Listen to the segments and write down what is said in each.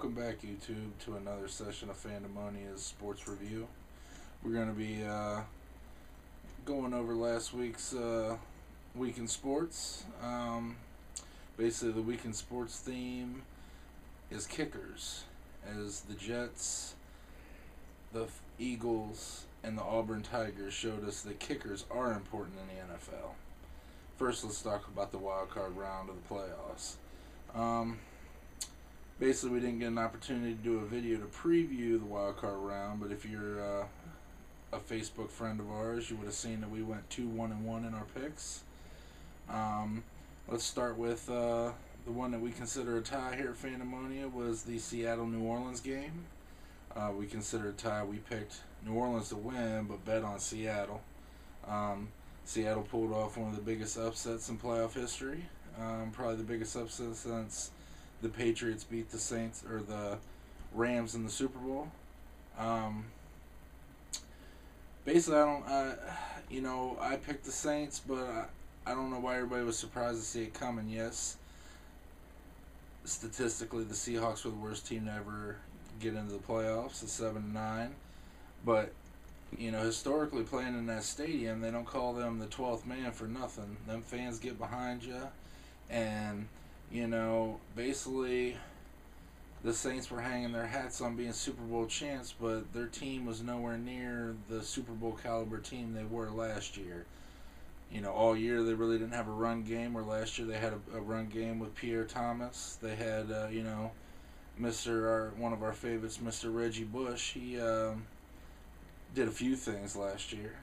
Welcome back, YouTube, to another session of Fandemonia's Sports Review. We're going to be going over last week's Week in Sports. Basically, the Week in Sports theme is kickers, as the Jets, the Eagles, and the Auburn Tigers showed us that kickers are important in the NFL. First, let's talk about the wild card round of the playoffs. Basically, we didn't get an opportunity to do a video to preview the wild card round, but if you're a Facebook friend of ours, you would have seen that we went 2-1-1 in our picks. Let's start with the one that we consider a tie here at Fandemonia was the Seattle-New Orleans game. We consider a tie. We picked New Orleans to win, but bet on Seattle. Seattle pulled off one of the biggest upsets in playoff history. Probably the biggest upset since the Patriots beat the Saints or the Rams in the Super Bowl. Basically, I picked the Saints, but I don't know why everybody was surprised to see it coming. Yes, statistically, the Seahawks were the worst team to ever get into the playoffs at 7-9, but historically playing in that stadium, they don't call them the 12th man for nothing. Them fans get behind you, and basically the Saints were hanging their hats on being Super Bowl champs, but their team was nowhere near the Super Bowl caliber team they were last year. All year they really didn't have a run game, where last year they had a run game with Pierre Thomas. They had, one of our favorites, Mr. Reggie Bush. He did a few things last year.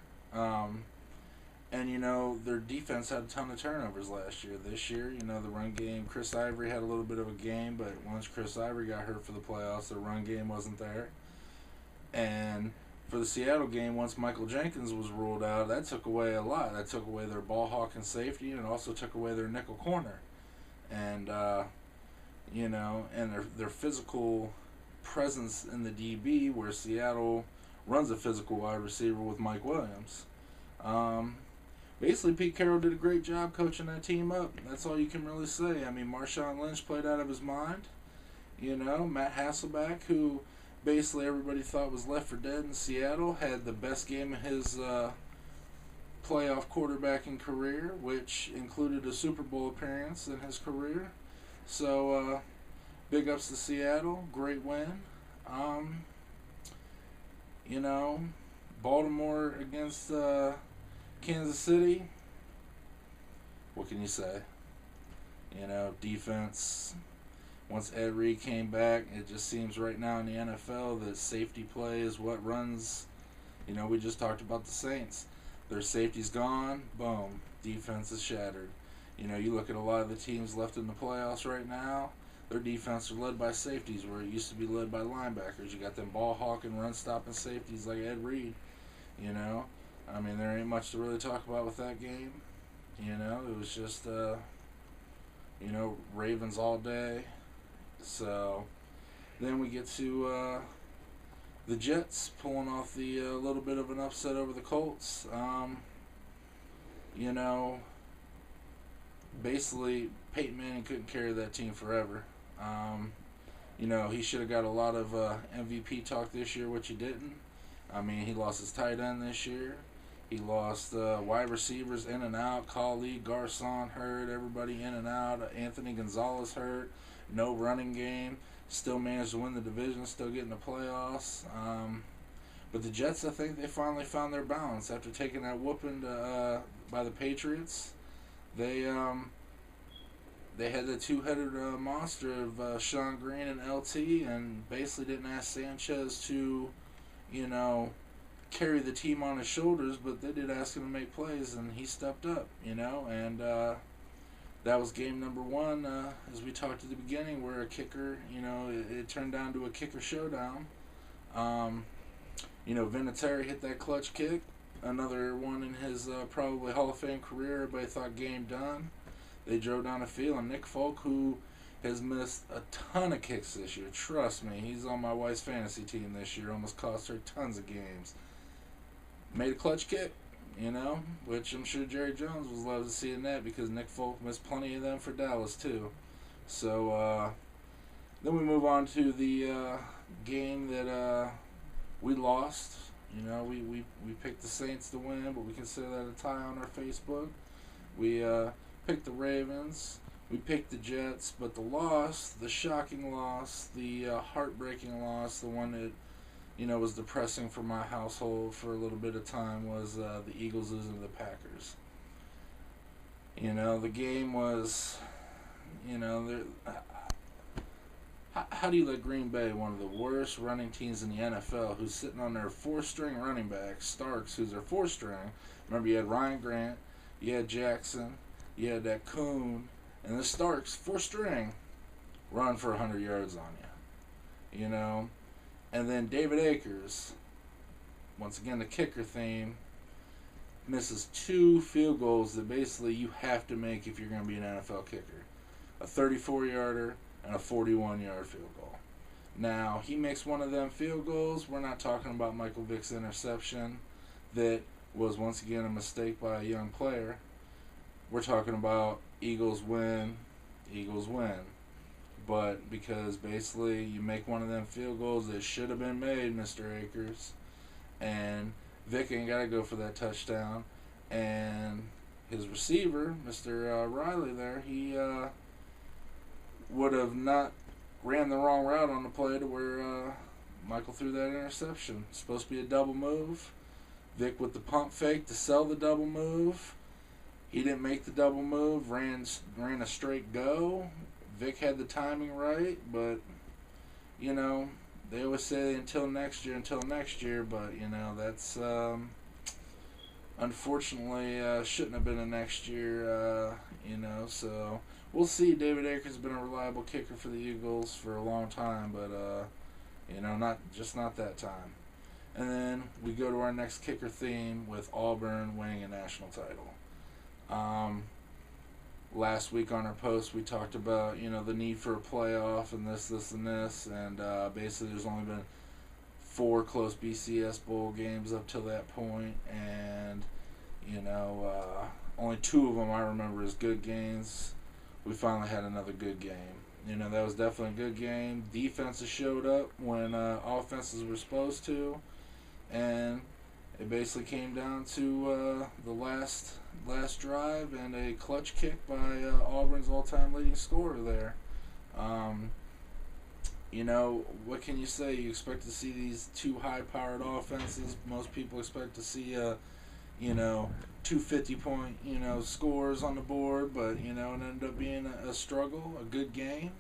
And their defense had a ton of turnovers last year. This year, the run game, Chris Ivory had a little bit of a game, but once Chris Ivory got hurt for the playoffs, the run game wasn't there. And for the Seattle game, once Michael Jenkins was ruled out, that took away a lot. That took away their ball hawking safety, and it also took away their nickel corner. And, and their physical presence in the DB, where Seattle runs a physical wide receiver with Mike Williams. Basically, Pete Carroll did a great job coaching that team up. That's all you can really say. I mean, Marshawn Lynch played out of his mind. Matt Hasselbeck, who basically everybody thought was left for dead in Seattle, had the best game of his playoff quarterbacking career, which included a Super Bowl appearance in his career. So, big ups to Seattle. Great win. Baltimore against Kansas City. What can you say? Defense. Once Ed Reed came back, it just seems right now in the NFL that safety play is what runs. We just talked about the Saints. Their safety's gone. Boom. Defense is shattered. You look at a lot of the teams left in the playoffs right now, their defense are led by safeties, where it used to be led by linebackers. You got them ball hawking, run stopping safeties like Ed Reed. I mean, there ain't much to really talk about with that game. It was just, Ravens all day. So, then we get to the Jets pulling off the little bit of an upset over the Colts. Basically, Peyton Manning couldn't carry that team forever. He should have got a lot of MVP talk this year, which he didn't. I mean, he lost his tight end this year. He lost wide receivers in and out. Khalid, Garcon hurt. Everybody in and out. Anthony Gonzalez hurt. No running game. Still managed to win the division. Still getting the playoffs. But the Jets, I think they finally found their balance after taking that whooping by the Patriots. They had the two-headed monster of Sean Green and LT, and basically didn't ask Sanchez to, carry the team on his shoulders, but they did ask him to make plays, and he stepped up, and that was game number one, as we talked at the beginning, where a kicker, it turned down to a kicker showdown. Vinatieri hit that clutch kick, another one in his probably Hall of Fame career. Everybody thought game done. They drove down the field, and Nick Folk, who has missed a ton of kicks this year, trust me, he's on my wife's fantasy team this year, almost cost her tons of games, made a clutch kick, which I'm sure Jerry Jones was loved to see in that, because Nick Folk missed plenty of them for Dallas too. So Then we move on to the game that we lost. We picked the Saints to win, but we consider that a tie on our Facebook. We picked the Ravens. We picked the Jets, but the loss, the shocking loss, the heartbreaking loss, the one that was depressing for my household for a little bit of time was the Eagles losing to the Packers. The game was, how do you let Green Bay, one of the worst running teams in the NFL, who's sitting on their four-string running back, Starks, who's their four-string. Remember, you had Ryan Grant, you had Jackson, you had that Coon, and the Starks, four-string, run for 100 yards on you. And then David Akers, once again the kicker theme, misses 2 field goals that basically you have to make if you're going to be an NFL kicker. A 34-yarder and a 41-yard field goal. Now, he makes one of them field goals. We're not talking about Michael Vick's interception that was once again a mistake by a young player. We're talking about Eagles win. But because basically you make one of them field goals that should have been made, Mr. Akers, and Vick ain't got to go for that touchdown, and his receiver, Mr. Riley there, he would have not ran the wrong route on the play to where Michael threw that interception. It's supposed to be a double move. Vick with the pump fake to sell the double move. He didn't make the double move, ran a straight go. Vick had the timing right, but, they always say until next year, but, that's unfortunately shouldn't have been a next year, so we'll see. David Akers has been a reliable kicker for the Eagles for a long time, but, not that time. And then we go to our next kicker theme with Auburn winning a national title. Last week on our post, we talked about, the need for a playoff and this, and this. And basically there's only been 4 close BCS bowl games up till that point. And, only 2 of them I remember as good games. We finally had another good game. That was definitely a good game. Defenses showed up when offenses were supposed to. And it basically came down to the last drive and a clutch kick by Auburn's all-time leading scorer there. What can you say? You expect to see these 2 high-powered offenses. Most people expect to see 2 50-point scores on the board, but it ended up being a struggle, a good game.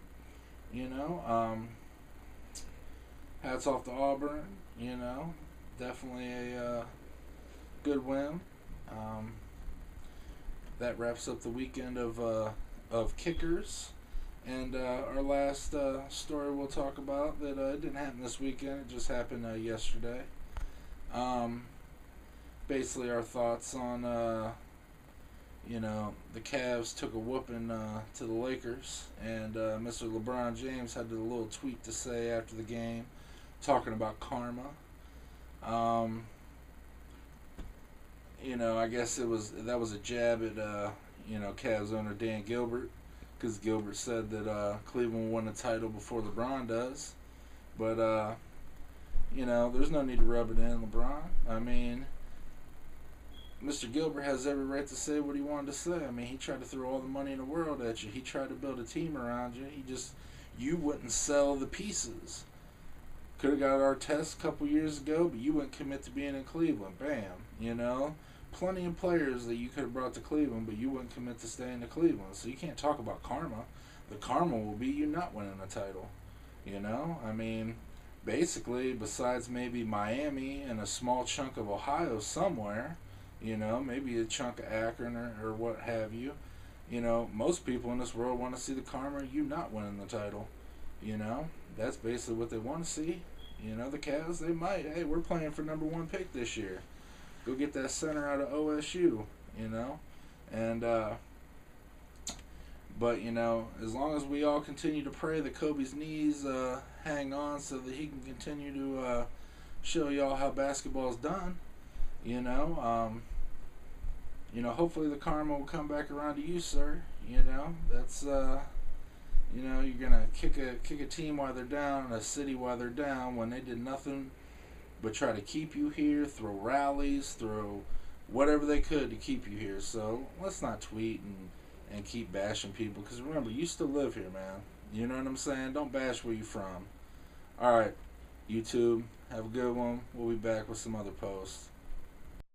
Hats off to Auburn. Definitely a good win. That wraps up the weekend of kickers. And our last story we'll talk about that didn't happen this weekend. It just happened yesterday. Basically our thoughts on, the Cavs took a whooping to the Lakers. And Mr. LeBron James had a little tweet to say after the game talking about karma. I guess that was a jab at Cavs owner Dan Gilbert, because Gilbert said that Cleveland won the title before LeBron does. But there's no need to rub it in, LeBron. I mean, Mr. Gilbert has every right to say what he wanted to say. I mean, he tried to throw all the money in the world at you. He tried to build a team around you. You wouldn't sell the pieces. Could have got Artest a couple years ago, but you wouldn't commit to being in Cleveland. Bam. Plenty of players that you could have brought to Cleveland, but you wouldn't commit to staying to Cleveland. So you can't talk about karma. The karma will be you not winning a title. I mean, basically, besides maybe Miami and a small chunk of Ohio somewhere, maybe a chunk of Akron or what have you, most people in this world want to see the karma of you not winning the title. That's basically what they want to see. The Cavs, they might. Hey, we're playing for number 1 pick this year. Go get that center out of OSU, And, but, as long as we all continue to pray that Kobe's knees hang on so that he can continue to show y'all how basketball's done, hopefully the karma will come back around to you, sir. That's You know, you're gonna kick a team while they're down and a city while they're down when they did nothing but try to keep you here, throw rallies, throw whatever they could to keep you here. So let's not tweet and keep bashing people, because remember, you still live here, man. You know what I'm saying? Don't bash where you from. All right, YouTube, have a good one. We'll be back with some other posts.